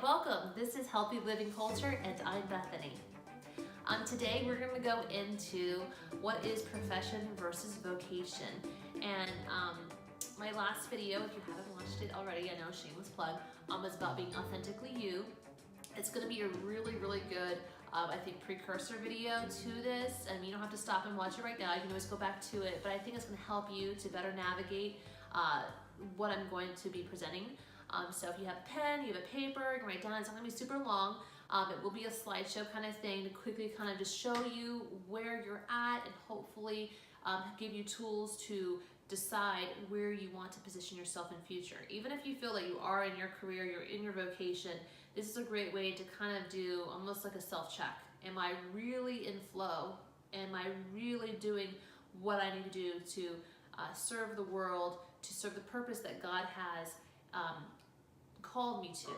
welcome. This is Healthy Living Culture and I'm Bethany. Today we're going to go into what is profession versus vocation. And my last video, if you haven't watched it already, I know shameless plug, was about being authentically you. It's going to be a really good, I think, precursor video to this. I mean, you don't have to stop and watch it right now. You can always go back to it, but I think it's going to help you to better navigate what I'm going to be presenting. So if you have a pen, you have a paper, you can write down. It's not going to be super long. It will be a slideshow kind of thing to quickly kind of just show you where you're at and hopefully give you tools to decide where you want to position yourself in future. Even if you feel that you are in your career, you're in your vocation, this is a great way to kind of do almost like a self-check. Am I really in flow? Am I really doing what I need to do to serve the world, to serve the purpose that God has called me to?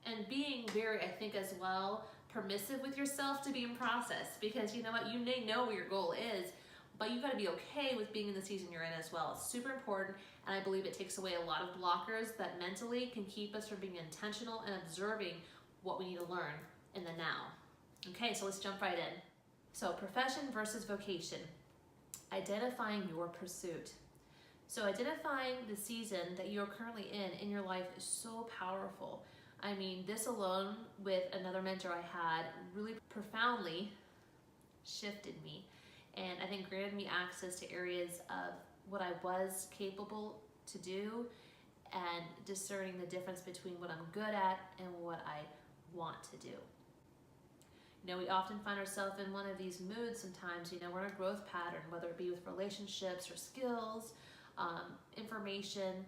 And being very, I think as well, permissive with yourself to be in process, because you know what, you may know where your goal is, but you've got to be okay with being in the season you're in as well. It's super important, and I believe it takes away a lot of blockers that mentally can keep us from being intentional and observing what we need to learn in the now. Okay, so let's jump right in. So profession versus vocation, identifying your pursuit. So identifying the season that you're currently in your life is so powerful. I mean, this alone with another mentor I had really profoundly shifted me, and I think granted me access to areas of what I was capable to do and discerning the difference between what I'm good at and what I want to do. You know, we often find ourselves in one of these moods sometimes. You know, we're in a growth pattern, whether it be with relationships or skills, information.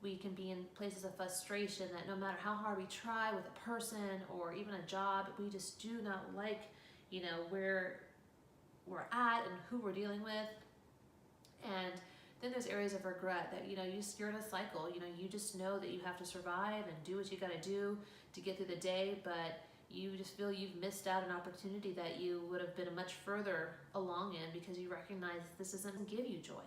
We can be in places of frustration that no matter how hard we try with a person or even a job, we just do not like, you know, where we're at and who we're dealing with. And then there's areas of regret that, you know, you're in a cycle. You know, you just know that you have to survive and do what you got to do to get through the day, but you just feel you've missed out an opportunity that you would have been much further along in because you recognize this doesn't give you joy.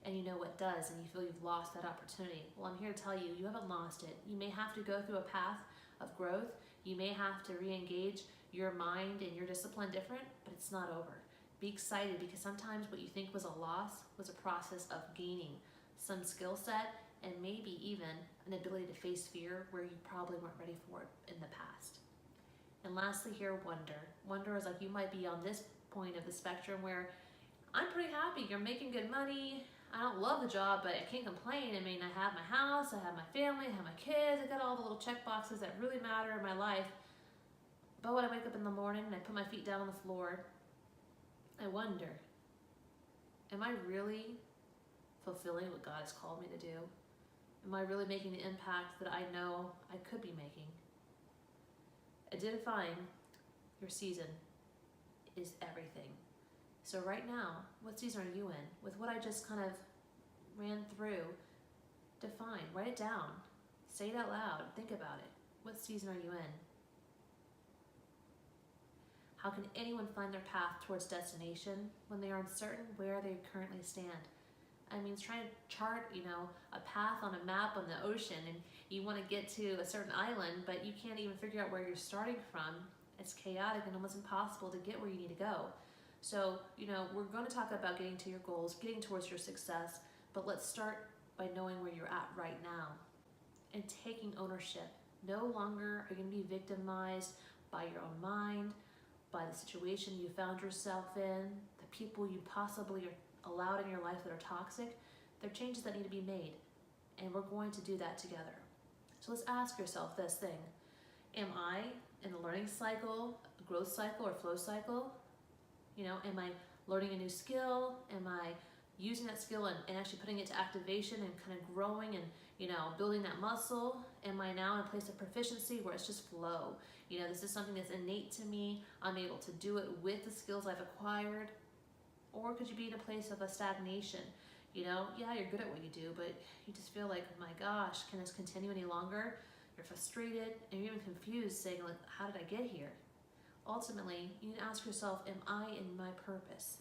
And you know what does, and you feel you've lost that opportunity. Well, I'm here to tell you, you haven't lost it. You may have to go through a path of growth. You may have to re-engage your mind and your discipline different, but it's not over. Be excited, because sometimes what you think was a loss was a process of gaining some skill set and maybe even an ability to face fear where you probably weren't ready for it in the past. And lastly here, wonder. Wonder is like you might be on this point of the spectrum where I'm pretty happy, you're making good money, I don't love the job, but I can't complain. I mean, I have my house, I have my family, I have my kids, I got all the little check boxes that really matter in my life. But when I wake up in the morning and I put my feet down on the floor, I wonder, am I really fulfilling what God has called me to do? Am I really making the impact that I know I could be making? Identifying your season is everything. So right now, what season are you in? With what I just kind of ran through, define, write it down, say it out loud, think about it. What season are you in? How can anyone find their path towards destination when they are uncertain where they currently stand? I mean, it's trying to chart, you know, a path on a map on the ocean, and you want to get to a certain island, but you can't even figure out where you're starting from. It's chaotic and almost impossible to get where you need to go. So, you know, we're going to talk about getting to your goals, getting towards your success, but let's start by knowing where you're at right now and taking ownership. No longer are you going to be victimized by your own mind, by the situation you found yourself in, the people you possibly are allowed in your life that are toxic. There are changes that need to be made, and we're going to do that together. So let's ask yourself this thing. Am I in a learning cycle, a growth cycle, or flow cycle? You know, am I learning a new skill? Am I using that skill and actually putting it to activation and kind of growing and, you know, building that muscle? Am I now in a place of proficiency where it's just flow? You know, this is something that's innate to me. I'm able to do it with the skills I've acquired. Or could you be in a place of a stagnation? You know, yeah, you're good at what you do, but you just feel like, oh my gosh, can this continue any longer? You're frustrated and you're even confused, saying, like, how did I get here? Ultimately, you need to ask yourself, am I in my purpose?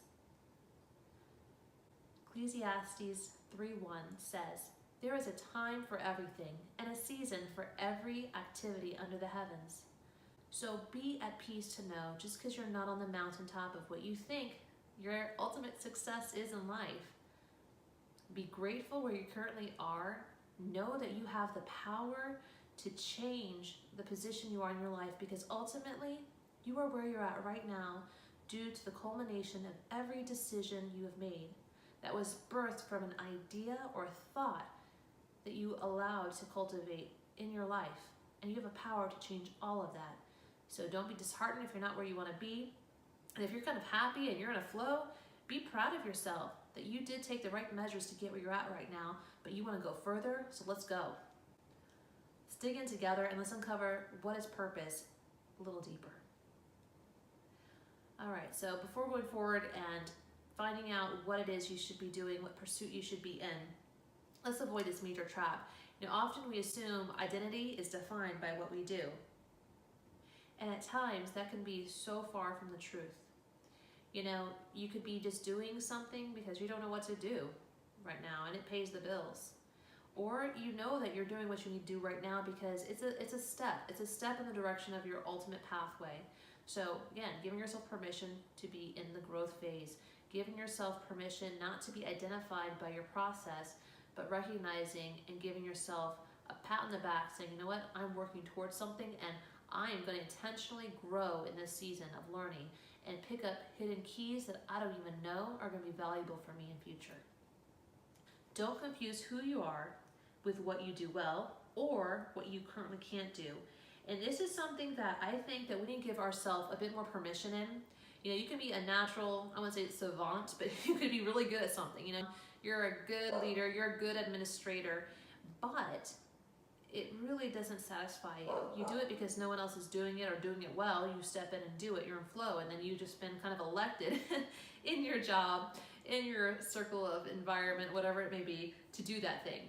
Ecclesiastes 3:1 says, there is a time for everything and a season for every activity under the heavens. So be at peace to know, just because you're not on the mountaintop of what you think your ultimate success is in life, be grateful where you currently are. Know that you have the power to change the position you are in your life, because ultimately you are where you're at right now due to the culmination of every decision you have made that was birthed from an idea or thought that you allowed to cultivate in your life. And you have a power to change all of that. So don't be disheartened if you're not where you want to be. And if you're kind of happy and you're in a flow, be proud of yourself that you did take the right measures to get where you're at right now, but you want to go further, so let's go. Let's dig in together and let's uncover what is purpose a little deeper. All right, so before going forward and finding out what it is you should be doing, what pursuit you should be in, let's avoid this major trap. Often we assume identity is defined by what we do. And at times that can be so far from the truth. You could be just doing something because you don't know what to do right now and it pays the bills. Or you know that you're doing what you need to do right now because it's a step. It's a step in the direction of your ultimate pathway. So again, giving yourself permission to be in the growth phase, giving yourself permission not to be identified by your process, but recognizing and giving yourself a pat on the back saying, you know what, I'm working towards something and I am going to intentionally grow in this season of learning and pick up hidden keys that I don't even know are going to be valuable for me in future. Don't confuse who you are with what you do well or what you currently can't do. And this is something that I think that we need to give ourselves a bit more permission in. You can be a natural, I wouldn't say savant, but you could be really good at something. You're a good leader, you're a good administrator, but it really doesn't satisfy you. You do it because no one else is doing it or doing it well. You step in and do it, you're in flow, and then you just been kind of elected in your job, in your circle of environment, whatever it may be, to do that thing.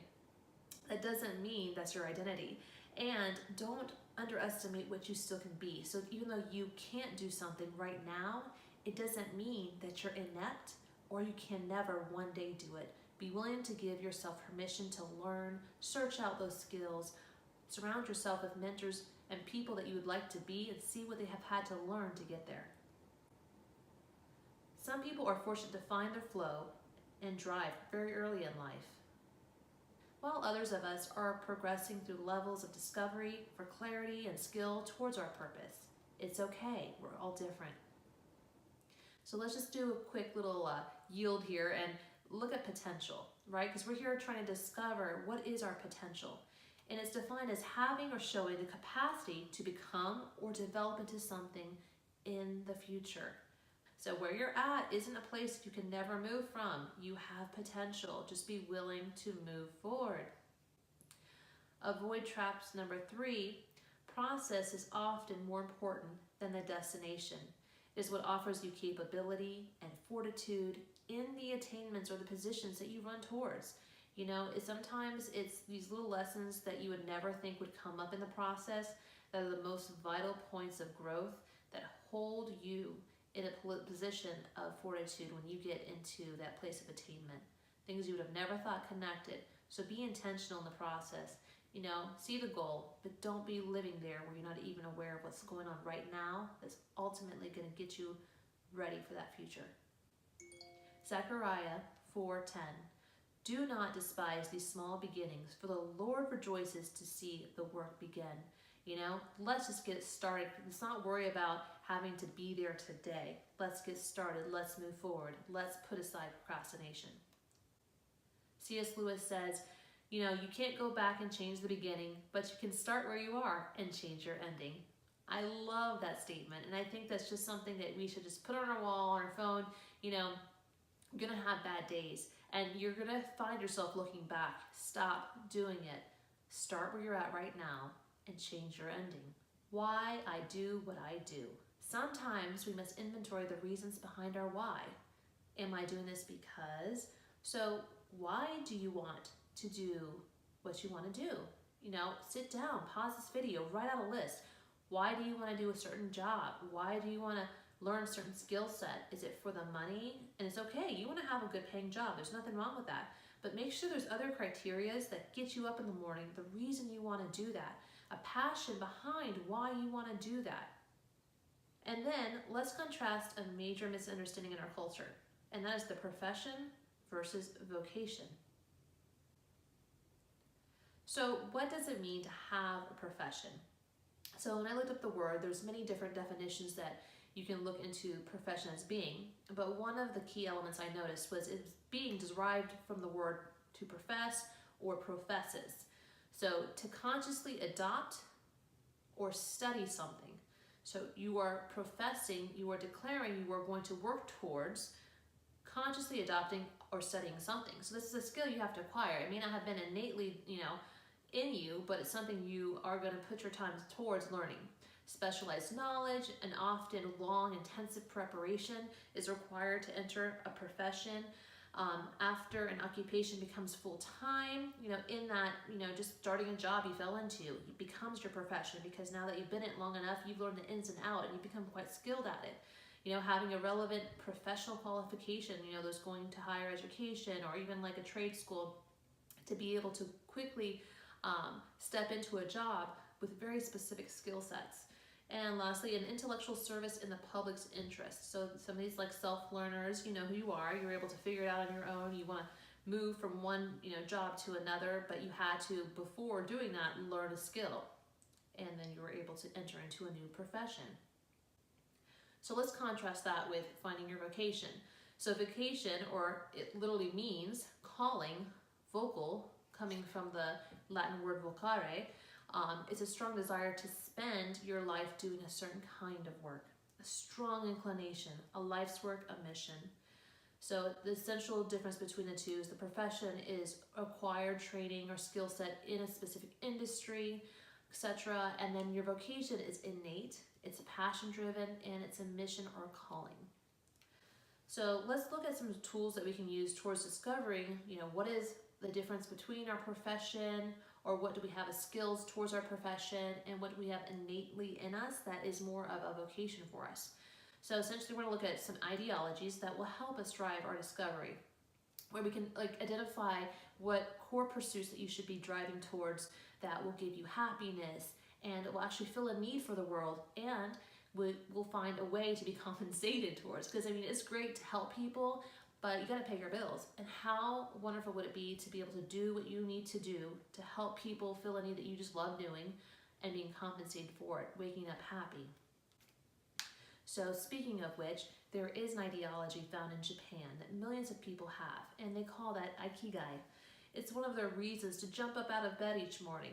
That doesn't mean that's your identity. And don't underestimate what you still can be. So even though you can't do something right now, it doesn't mean that you're inept or you can never one day do it. Be willing to give yourself permission to learn, search out those skills, surround yourself with mentors and people that you would like to be, and see what they have had to learn to get there. Some people are fortunate to find their flow and drive very early in life, while others of us are progressing through levels of discovery for clarity and skill towards our purpose. It's okay, we're all different. So let's just do a quick little yield here and look at potential, right? Because we're here trying to discover what is our potential. And it's defined as having or showing the capacity to become or develop into something in the future. So where you're at isn't a place you can never move from. You have potential. Just be willing to move forward. Avoid traps number 3. Process is often more important than the destination. It is what offers you capability and fortitude in the attainments or the positions that you run towards. Sometimes it's these little lessons that you would never think would come up in the process that are the most vital points of growth that hold you in a position of fortitude when you get into that place of attainment. Things you would have never thought connected. So be intentional in the process. See the goal, but don't be living there where you're not even aware of what's going on right now that's ultimately going to get you ready for that future. Zechariah 4:10. Do not despise these small beginnings, for the Lord rejoices to see the work begin. Let's just get started. Let's not worry about having to be there today. Let's get started. Let's move forward. Let's put aside procrastination. C.S. Lewis says, you can't go back and change the beginning, but you can start where you are and change your ending. I love that statement, and I think that's just something that we should just put on our wall, on our phone. You're going to have bad days, and you're going to find yourself looking back. Stop doing it. Start where you're at right now and change your ending. Why I do what I do. Sometimes we must inventory the reasons behind our why. Am I doing this because? So why do you want to do what you want to do? Sit down, pause this video, write out a list. Why do you want to do a certain job? Why do you want to learn a certain skill set? Is it for the money? And it's okay. You want to have a good paying job. There's nothing wrong with that. but make sure there's other criterias that get you up in the morning, the reason you want to do that, a passion behind why you want to do that. And then let's contrast a major misunderstanding in our culture, and that is the profession versus vocation. So what does it mean to have a profession? So when I looked up the word, there's many different definitions that you can look into profession as being, but one of the key elements I noticed was it's being derived from the word to profess or professes. So to consciously adopt or study something. So you are professing, you are declaring you are going to work towards consciously adopting or studying something. So this is a skill you have to acquire. It may not have been innately, in you, but it's something you are going to put your time towards learning. Specialized knowledge and often long, intensive preparation is required to enter a profession. After an occupation becomes full-time, in that, just starting a job you fell into, it becomes your profession because now that you've been in it long enough, you've learned the ins and outs and you become quite skilled at it. Having a relevant professional qualification, those going to higher education or even like a trade school to be able to quickly step into a job with very specific skill sets. And lastly, an intellectual service in the public's interest. So some of these like self-learners, you know who you are, you're able to figure it out on your own. You want to move from one job to another, but you had to, before doing that, learn a skill. And then you were able to enter into a new profession. So let's contrast that with finding your vocation. So vocation, or it literally means calling, vocal, coming from the Latin word vocare, it's a strong desire to spend your life doing a certain kind of work, a strong inclination, a life's work, a mission. So the essential difference between the two is the profession is acquired training or skill set in a specific industry, etc. And then your vocation is innate, it's passion driven, and it's a mission or calling. So let's look at some tools that we can use towards discovering, what is the difference between our profession, or what do we have as skills towards our profession, and what do we have innately in us that is more of a vocation for us. So essentially we're going to look at some ideologies that will help us drive our discovery, where we can identify what core pursuits that you should be driving towards that will give you happiness and it will actually fill a need for the world, and we'll find a way to be compensated towards. Because it's great to help people, but you got to pay your bills. And how wonderful would it be to be able to do what you need to do to help people fill a need that you just love doing and being compensated for it, waking up happy. So speaking of which, there is an ideology found in Japan that millions of people have, and they call that Ikigai. It's one of their reasons to jump up out of bed each morning.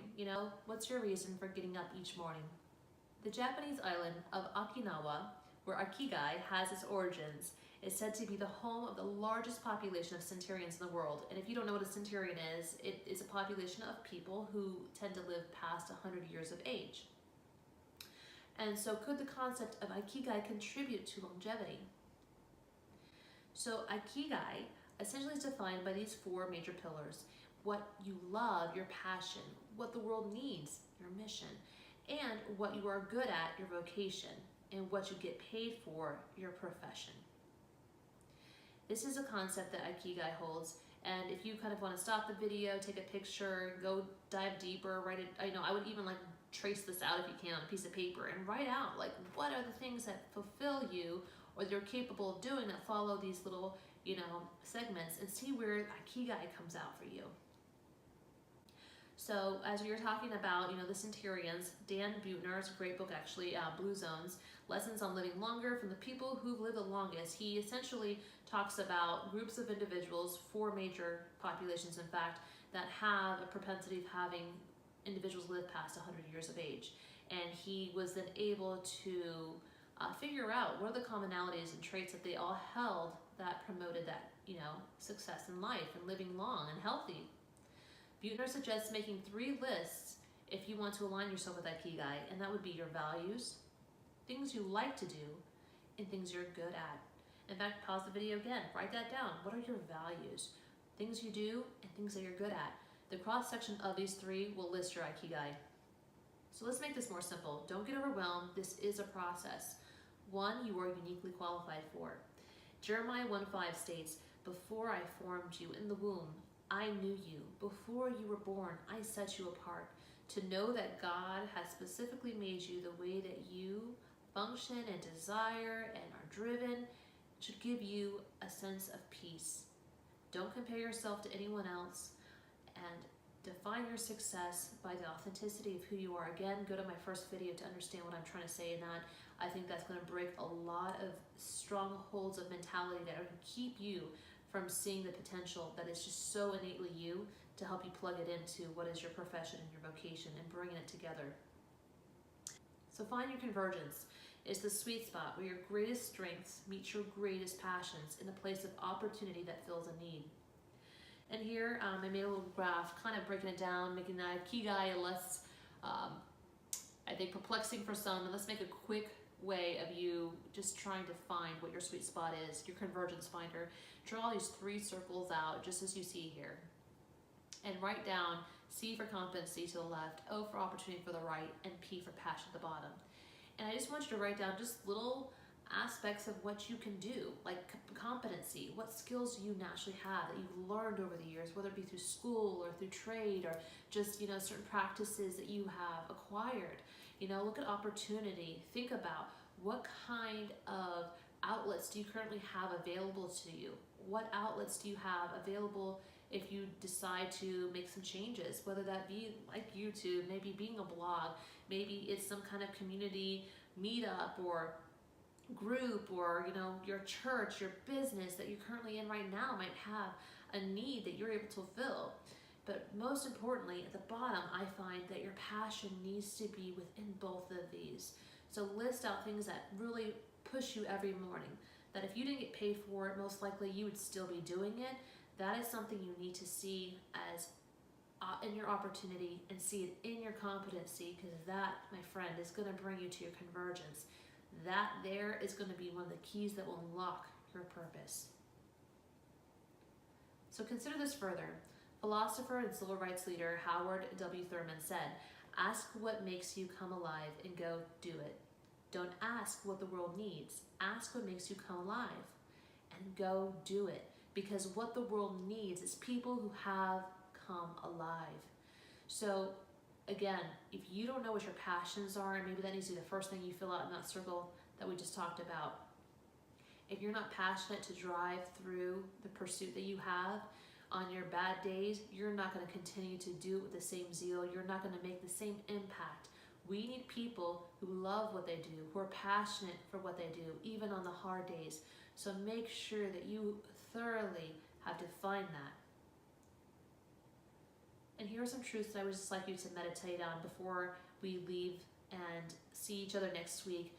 What's your reason for getting up each morning? The Japanese island of Okinawa, where Ikigai has its origins, is said to be the home of the largest population of centurions in the world. And if you don't know what a centurion is, it is a population of people who tend to live past 100 years of age. And so could the concept of Ikigai contribute to longevity? So Ikigai essentially is defined by these four major pillars: what you love, your passion, what the world needs, your mission, and what you are good at, your vocation, and what you get paid for, your profession. This is a concept that Ikigai holds, and if you kind of want to stop the video, take a picture, go dive deeper, write it, I would even trace this out if you can on a piece of paper and write out what are the things that fulfill you or you're capable of doing that follow these little segments, and see where Ikigai comes out for you. So as we were talking about, the centurions, Dan Buettner's a great book actually, Blue Zones, Lessons on Living Longer from the People Who've Lived the Longest. He essentially talks about groups of individuals, four major populations in fact, that have a propensity of having individuals live past 100 years of age. And he was then able to figure out what are the commonalities and traits that they all held that promoted that, success in life and living long and healthy. Buettner suggests making 3 lists if you want to align yourself with Ikigai, and that would be your values, things you like to do, and things you're good at. In fact, pause the video again, write that down. What are your values? Things you do and things that you're good at. The cross-section of these 3 will list your Ikigai. So let's make this more simple. Don't get overwhelmed. This is a process. 1 you are uniquely qualified for. Jeremiah 1:5 states, "Before I formed you in the womb, I knew you. Before you were born, I set you apart. To know that God has specifically made you the way that you function and desire and are driven should give you a sense of peace. Don't compare yourself to anyone else, and define your success by the authenticity of who you are. Again, go to my first video to understand what I'm trying to say in that. I think that's going to break a lot of strongholds of mentality that are going to keep you from seeing the potential that is just so innately you, to help you plug it into what is your profession and your vocation and bringing it together. So find your convergence. It's the sweet spot where your greatest strengths meet your greatest passions in a place of opportunity that fills a need. And here I made a little graph, kind of breaking it down, making that Ikigai less, I think, perplexing for some. And let's make a quick way of you just trying to find what your sweet spot is, your convergence finder. Draw these 3 circles out, just as you see here. And write down C for competency to the left, O for opportunity for the right, and P for passion at the bottom. And I just want you to write down just little aspects of what you can do, like competency, what skills you naturally have that you've learned over the years, whether it be through school or through trade or just, certain practices that you have acquired. Look at opportunity. Think about what kind of outlets do you currently have available to you? What outlets do you have available if you decide to make some changes, whether that be like YouTube, maybe being a blog, maybe it's some kind of community meetup or group, or your church, your business that you're currently in right now might have a need that you're able to fulfill. But most importantly, at the bottom, I find that your passion needs to be within both of these. So list out things that really push you every morning, that if you didn't get paid for it, most likely you would still be doing it. That is something you need to see as in your opportunity and see it in your competency, because that, my friend, is going to bring you to your convergence. That there is going to be one of the keys that will unlock your purpose. So consider this further. Philosopher and civil rights leader Howard W. Thurman said, "Ask what makes you come alive and go do it. Don't ask what the world needs. Ask what makes you come alive and go do it." Because what the world needs is people who have come alive. So again, if you don't know what your passions are, and maybe that needs to be the first thing you fill out in that circle that we just talked about. If you're not passionate to drive through the pursuit that you have on your bad days, you're not going to continue to do it with the same zeal. You're not going to make the same impact. We need people who love what they do, who are passionate for what they do, even on the hard days. So make sure that you thoroughly have defined that. And here are some truths that I would just like you to meditate on before we leave and see each other next week.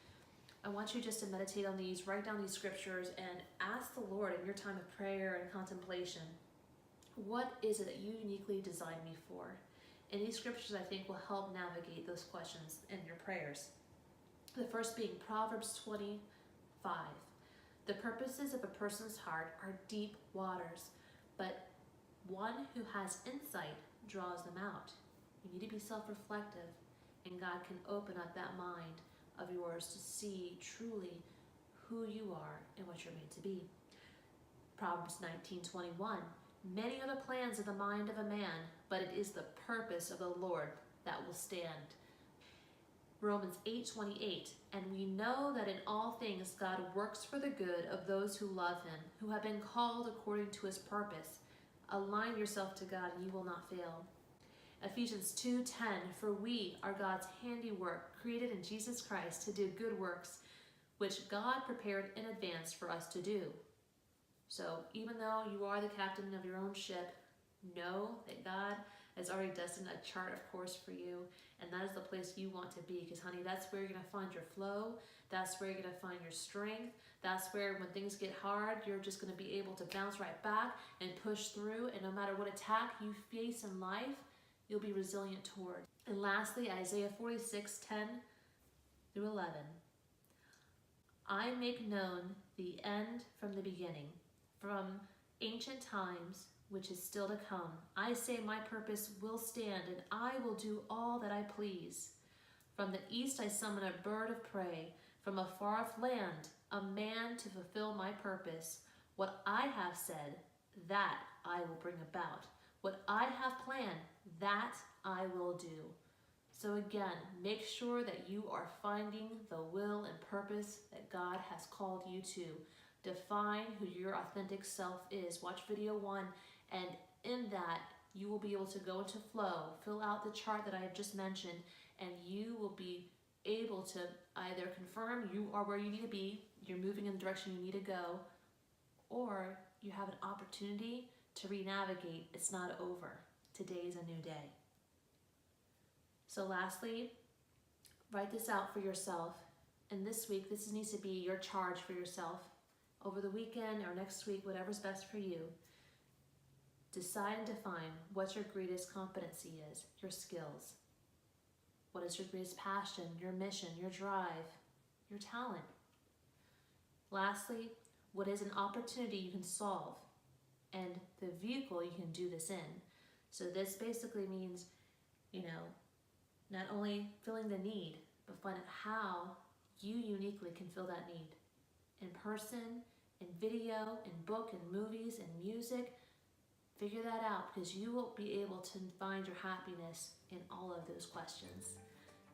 I want you just to meditate on these, write down these scriptures, and ask the Lord in your time of prayer and contemplation, what is it that you uniquely designed me for? And these scriptures, I think, will help navigate those questions in your prayers. The first being Proverbs 25. The purposes of a person's heart are deep waters, but one who has insight draws them out. You need to be self-reflective, and God can open up that mind of yours to see truly who you are and what you're made to be. Proverbs 19:21. Many are the plans of the mind of a man, but it is the purpose of the Lord that will stand. Romans 8:28. And we know that in all things God works for the good of those who love him, who have been called according to his purpose. Align yourself to God and you will not fail. Ephesians 2:10. For we are God's handiwork, created in Jesus Christ to do good works, which God prepared in advance for us to do. So even though you are the captain of your own ship, know that God has already destined a chart of course for you, and that is the place you want to be, because honey, that's where you're going to find your flow. That's where you're going to find your strength. That's where when things get hard, you're just going to be able to bounce right back and push through, and no matter what attack you face in life, you'll be resilient toward. And lastly, Isaiah 46:10-11. I make known the end from the beginning, from ancient times, which is still to come. I say my purpose will stand, and I will do all that I please. From the east I summon a bird of prey, from a far-off land, a man to fulfill my purpose. What I have said, that I will bring about. What I have planned, that I will do. So again, make sure that you are finding the will and purpose that God has called you to. Define who your authentic self is. Watch video 1, and in that, you will be able to go into flow, fill out the chart that I have just mentioned, and you will be able to either confirm you are where you need to be, you're moving in the direction you need to go, or you have an opportunity to re-navigate. It's not over. Today is a new day. So lastly, write this out for yourself. And this week, this needs to be your charge for yourself. Over the weekend or next week, whatever's best for you, decide and define what your greatest competency is, your skills. What is your greatest passion, your mission, your drive, your talent? Lastly, what is an opportunity you can solve and the vehicle you can do this in? So this basically means, not only filling the need, but find out how you uniquely can fill that need. In person, in video, in book, in movies, in music. Figure that out, because you will be able to find your happiness in all of those questions.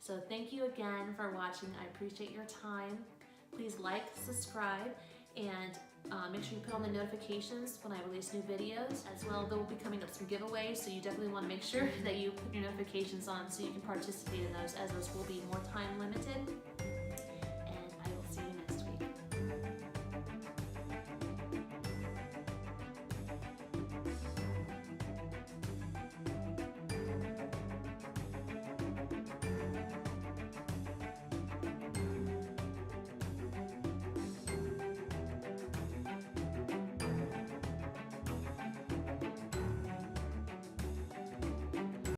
So thank you again for watching. I appreciate your time. Please like, subscribe, and make sure you put on the notifications when I release new videos. As well, there will be coming up some giveaways, so you definitely want to make sure that you put your notifications on so you can participate in those, as those will be more time limited.